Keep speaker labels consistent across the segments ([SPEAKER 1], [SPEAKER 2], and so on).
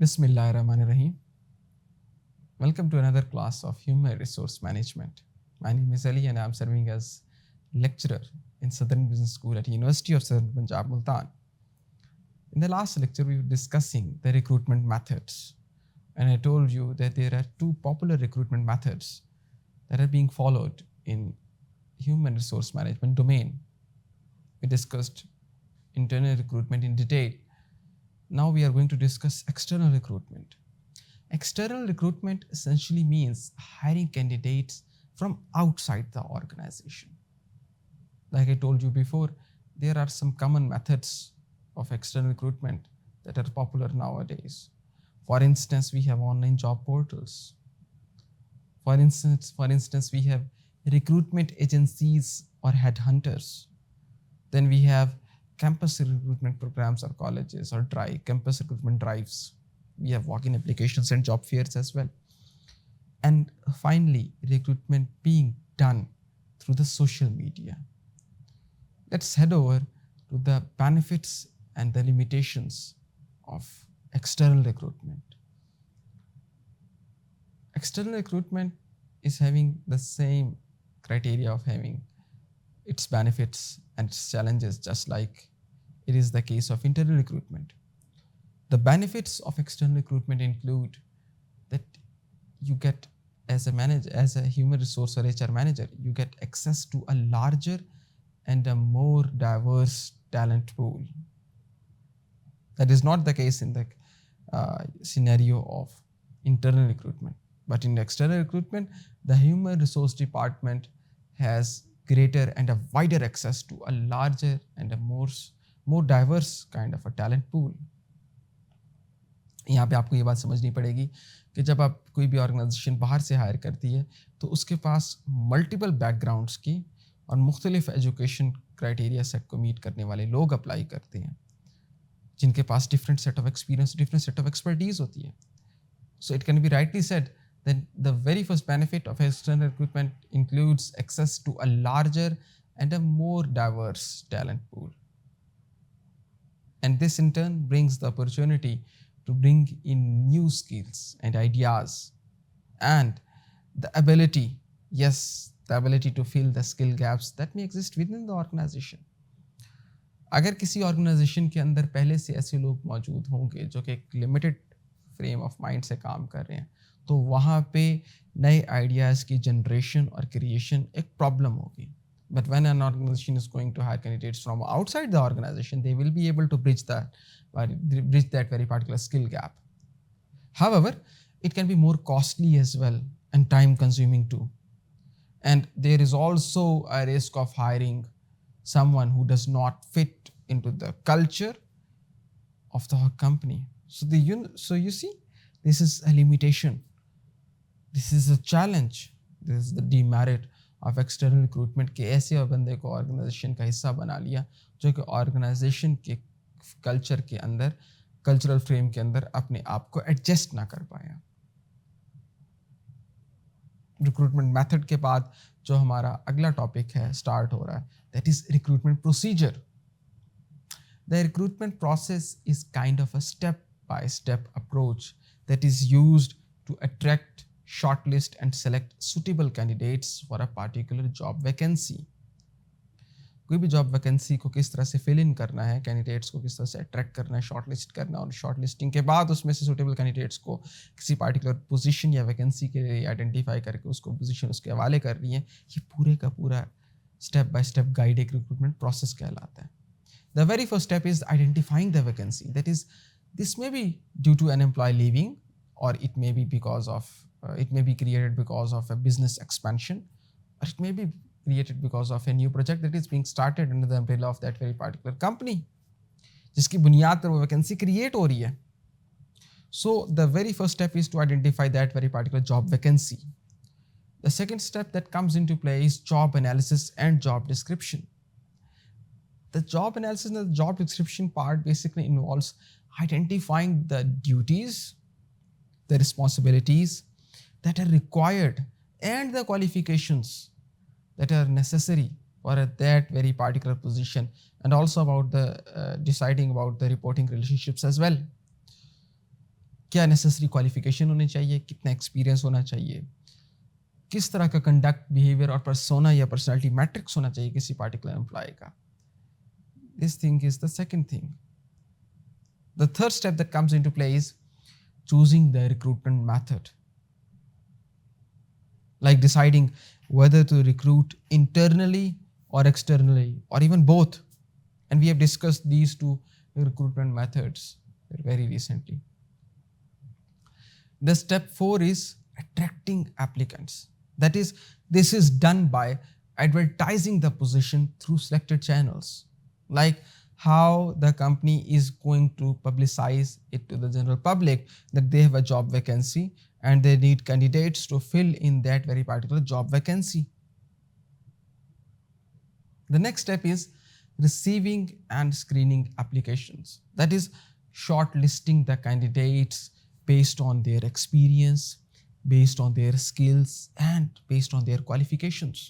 [SPEAKER 1] Bismillahirrahmanirrahim. Welcome to another class of Human Resource Management. My name is Ali and I am serving as lecturer in Southern Business School at University of Southern Punjab, Multan. In the last lecture, we were discussing the recruitment methods. And I told you that there are two popular recruitment methods that are being followed in human resource management domain. We discussed internal recruitment in detail. Now we are going to discuss external recruitment. External recruitment essentially means hiring candidates from outside the organization. Like I told you before, there are some common methods of external recruitment that are popular nowadays. For instance, we have online job portals. For instance, we have recruitment agencies or headhunters. Then we have campus recruitment programs or colleges or campus recruitment drives. We have walk-in applications and job fairs as well. And finally, recruitment being done through the social media. Let's head over to the benefits and the limitations of external recruitment. External recruitment is having the same criteria of having its benefits and its challenges, just like it is the case of internal recruitment. The benefits of external recruitment include that you get, as a human resource or HR manager, you get access to a larger and a more diverse talent pool. That is not the case in the scenario of internal recruitment. But in external recruitment, the human resource department has greater and a wider access to a larger and a more diverse kind of a talent pool. यहाँ पे आपको ये बात समझनी पड़ेगी कि जब आप कोई भी ऑर्गेनाइजेशन बाहर से हायर करती है तो उसके पास मल्टीपल बैकग्राउंड्स की और मुख्तलिफ एजुकेशन क्राइटेरिया सेट को मीट करने वाले लोग अप्लाई करते हैं, जिनके पास different set of experience, different set of expertise होती है. So it can be rightly said that the very first benefit of external recruitment includes access to a larger and a more diverse talent pool. And this in turn brings the opportunity to bring in new skills and ideas and the ability to fill the skill gaps that may exist within the organization. अगर किसी organisation के अंदर पहले से ऐसे लोग मौजूद होंगे जो कि एक लिमिटेड फ्रेम ऑफ माइंड से काम कर रहे हैं, तो वहाँ पे नए आइडियाज़ की जनरेशन और क्रिएशन एक प्रॉब्लम होगी. But when an organization is going to hire candidates from outside the organization, they will be able to bridge that very particular skill gap. However, it can be more costly as well and time consuming too. And there is also a risk of hiring someone who does not fit into the culture of the company. So you see, this is a limitation. This is a challenge. This is the demerit of external recruitment के ऐसे बंदे को organisation का हिस्सा बना लिया जो कि ऑर्गेनाइजेशन के कल्चर के अंदर, कल्चरल फ्रेम के अंदर अपने आप को एडजस्ट ना कर पाया. रिक्रूटमेंट मेथड के बाद जो हमारा अगला टॉपिक है स्टार्ट हो रहा है, that is recruitment procedure. The recruitment process is kind of a step by step approach that is used to attract, shortlist and select suitable candidates for a particular job vacancy. कोई भी job vacancy को किस तरह से fill in करना है, candidates को किस तरह से अट्रैक्ट करना है, शॉर्टलिस्ट करना, और शॉर्टलिस्टिंग के बाद उसमें से सूटेबल कैंडिडेट्स को किसी पार्टिकुलर पोजीशन या वैकेंसी के लिए आइडेंटिफाई करके उसको पोजीशन उसके हवाले कर रही है, ये पूरे का पूरा स्टेप बाय स्टेप गाइड एक रिक्रूटमेंट प्रोसेस कहलाता है. The very first step is identifying the vacancy. That is this may be due to an employee leaving, or it may be because of it may be created because of a business expansion, or it may be created because of a new project that is being started under the umbrella of that very particular company, जिसकी बुनियाद पर वो vacancy create हो रही है. So the very first step is to identify that very particular job vacancy. The second step that comes into play is job analysis and job description. The job analysis and the job description part basically involves identifying the duties, the responsibilities that are required and the qualifications that are necessary for that very particular position, and also about the deciding about the reporting relationships as well. क्या necessary qualification होनी चाहिए, कितना experience होना चाहिए, किस तरह का conduct, behaviour और पर्सोना या पर्सनालिटी मैट्रिक्स होना चाहिए किसी पार्टिकुलर एम्प्लॉय का. This thing is the second thing. The third step that comes into play is choosing the recruitment method, like deciding whether to recruit internally or externally or even both. And we have discussed these two recruitment methods very recently. The step 4 is attracting applicants. That is, this is done by advertising the position through selected channels, like how the company is going to publicize it to the general public that they have a job vacancy and they need candidates to fill in that very particular job vacancy. The next step is receiving and screening applications. That is, shortlisting the candidates based on their experience, based on their skills and based on their qualifications.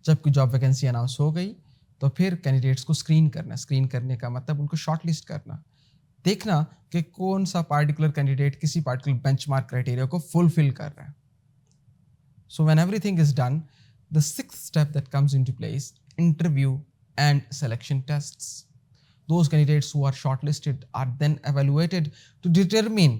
[SPEAKER 1] जब कोई job vacancy announce हो गई तो फिर candidates को screen करना. Screen करने का मतलब उनको शॉर्टलिस्ट करना, देखना कि कौन सा पार्टिकुलर कैंडिडेट किसी पार्टिकुलर बेंचमार्क क्राइटेरिया को फुलफिल कर रहा है. So when everything is done, the sixth step that comes into play is interview and selection tests. Those candidates who are shortlisted are then evaluated to determine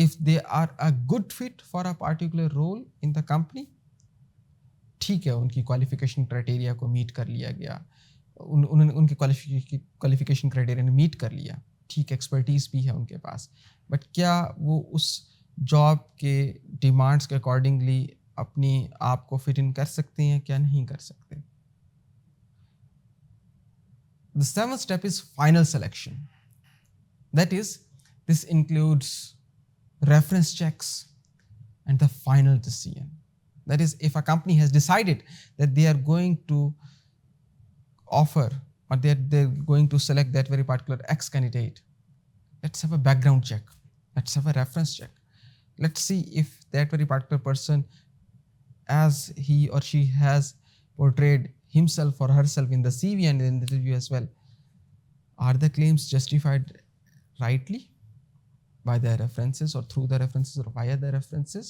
[SPEAKER 1] if they are a good fit for a particular role in the company. ठीक है, उनकी qualification criteria को meet कर लिया गया, उनके qualification criteria ने meet कर लिया, ठीक एक्सपर्टीज भी है उनके पास, बट क्या वो उस जॉब के डिमांड्स के अकॉर्डिंगली अपनी आप को फिट इन कर सकते हैं, क्या नहीं कर सकते. The seventh step is final selection. That is, this includes reference checks and the final decision. That is, if a company has decided that they are going to offer or they're going to select that very particular X candidate, let's have a background check. Let's have a reference check. Let's see if that very particular person, as he or she has portrayed himself or herself in the CV and in the interview as well, are the claims justified rightly by their references or through the references or via the references.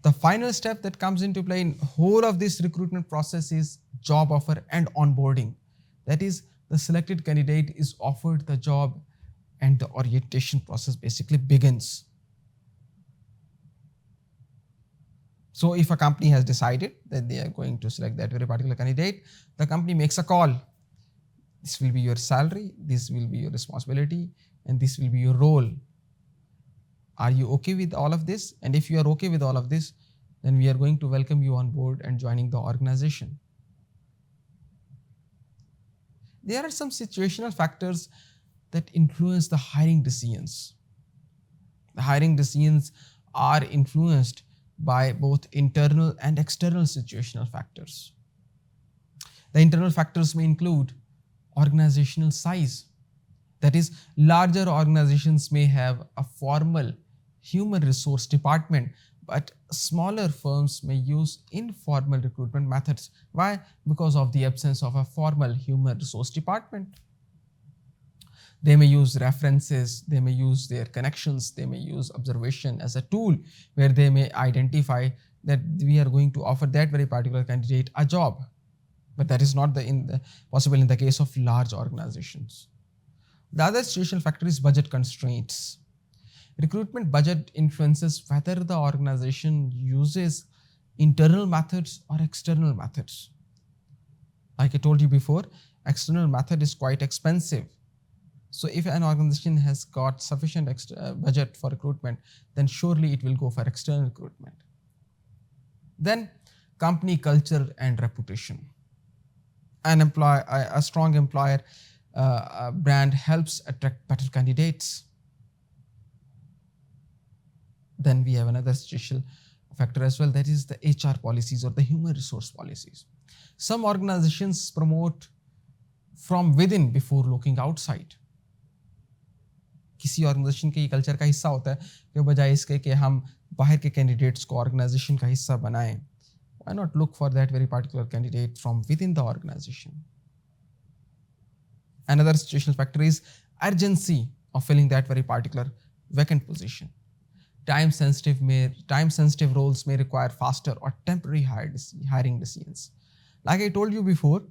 [SPEAKER 1] The final step that comes into play in whole of this recruitment process is job offer and onboarding. That is, the selected candidate is offered the job and the orientation process basically begins. So if a company has decided that they are going to select that very particular candidate, the company makes a call. This will be your salary, this will be your responsibility, and this will be your role. Are you okay with all of this? And if you are okay with all of this, then we are going to welcome you on board and joining the organization. There are some situational factors that influence the hiring decisions. The hiring decisions are influenced by both internal and external situational factors. The internal factors may include organizational size. That is, larger organizations may have a formal human resource department, but smaller firms may use informal recruitment methods. Why? Because of the absence of a formal human resource department. They may use references, they may use their connections, they may use observation as a tool where they may identify that we are going to offer that very particular candidate a job. But that is not possible in the case of large organizations. The other situational factor is budget constraints. Recruitment budget influences whether the organization uses internal methods or external methods. Like I told you before, external method is quite expensive. So if an organization has got sufficient budget for recruitment, then surely it will go for external recruitment. Then company culture and reputation. A strong employer brand helps attract better candidates. Then we have another situational factor as well, that is the HR policies or the human resource policies. Some organizations promote from within before looking outside. किसी organisation के culture का हिस्सा होता है कि बजाय इसके कि हम बाहर के कैंडिडेट्स को ऑर्गेनाइजेशन का हिस्सा बनाएं, why not look for that very particular candidate from within the organization? Another situational factor is urgency of filling that very particular vacant position. Time-sensitive roles may require faster or temporary hiring decisions. Like I told you before,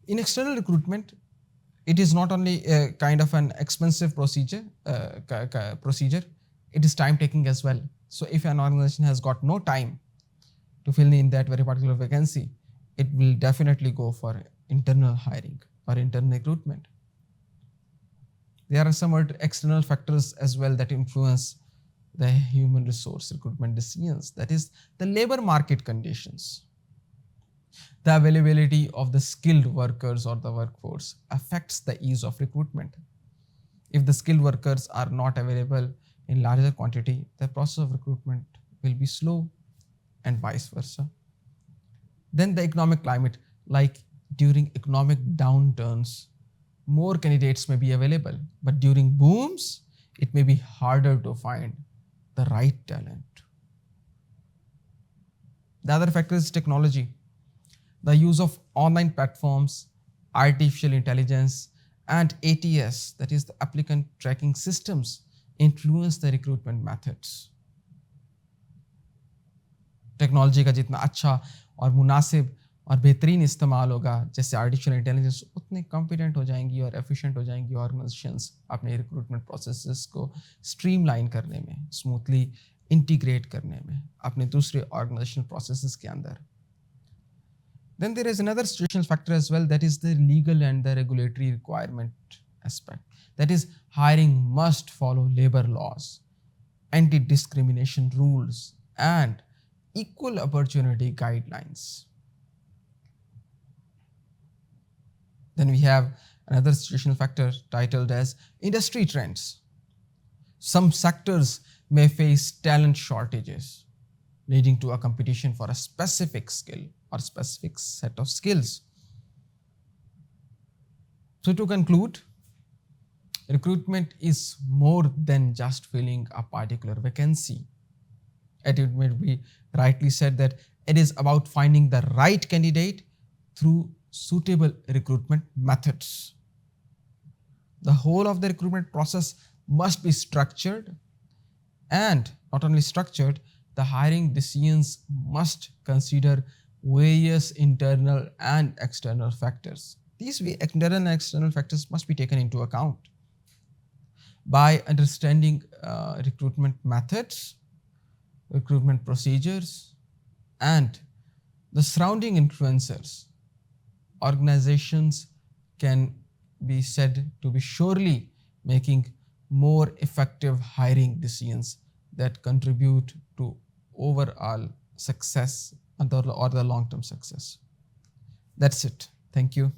[SPEAKER 1] in external recruitment, it is not only a kind of an expensive procedure, it is time taking as well. So if an organization has got no time to fill in that very particular vacancy, it will definitely go for internal hiring or internal recruitment. There are some external factors as well that influence the human resource recruitment decisions. That is the labor market conditions. The availability of the skilled workers or the workforce affects the ease of recruitment. If the skilled workers are not available in larger quantity, the process of recruitment will be slow, and vice versa. Then the economic climate, like during economic downturns, more candidates may be available, but during booms, it may be harder to find the right talent. The other factor is technology. The use of online platforms, artificial intelligence, and ATS, that is the applicant tracking systems, influence the recruitment methods. Technology का जितना अच्छा और मुनासिब और बेहतरीन इस्तेमाल होगा, जैसे आर्टिफिशियल इंटेलिजेंस, उतने कॉम्पिटेंट हो जाएंगी और एफिशिएंट हो जाएंगी ऑर्गेनाइजेशंस अपने रिक्रूटमेंट प्रोसेसेस को स्ट्रीमलाइन करने में, स्मूथली इंटीग्रेट करने में अपने दूसरे ऑर्गेनाइजेशनल प्रोसेसेस के अंदर. Then there is another situational factor as well, that is the legal and the regulatory requirement aspect. That is, hiring must follow labor laws, anti-discrimination rules, and equal opportunity guidelines. Then we have another situational factor titled as industry trends. Some sectors may face talent shortages, leading to a competition for a specific skill or specific set of skills. So to conclude, recruitment is more than just filling a particular vacancy. It may be rightly said that it is about finding the right candidate through suitable recruitment methods. The whole of the recruitment process must be structured, and not only structured, the hiring decisions must consider various internal and external factors. These internal and external factors must be taken into account. By understanding recruitment methods, recruitment procedures, and the surrounding influencers, organizations can be said to be surely making more effective hiring decisions that contribute to overall success or the long-term success. That's it. Thank you.